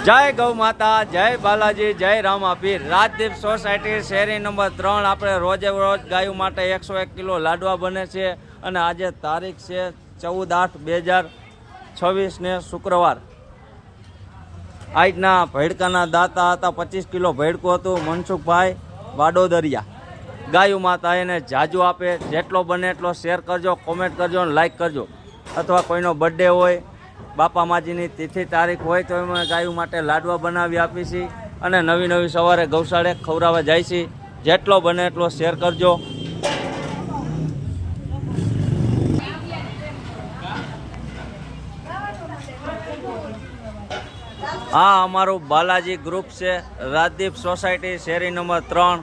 જય ગૌ માતા, જય બાલાજી, જય રામાપીર। રાજદીપ સોસાયટી શેરી નંબર 3 આપણે રોજે રોજ ગાયો માટે 101 કિલો લાડવા બને છે અને આજે તારીખ છે 14/8/2026 ને શુક્રવાર। આજના ભેડકાના દાતા હતા 25 કિલો ભેડકું હતું મનસુખભાઈ વાડોદરિયા। ગાયો માતા એને જાજુ આપે, જેટલો બને એટલો શેર કરજો, કોમેન્ટ કરજો અને લાઈક કરજો। અથવા કોઈનો બર્થડે હોય, બાપા માજીની તિથિ તારીખ હોય તો એમાં ગાયો માટે લાડવા બનાવી આપી છીએ અને નવી નવી સવારે ગૌશાળે ખવડાવવા જાય છે। જેટલો બને એટલો શેર કરજો। આ અમારું બાલાજી ગ્રુપ છે, રાજદીપ સોસાયટી શેરી નંબર 3।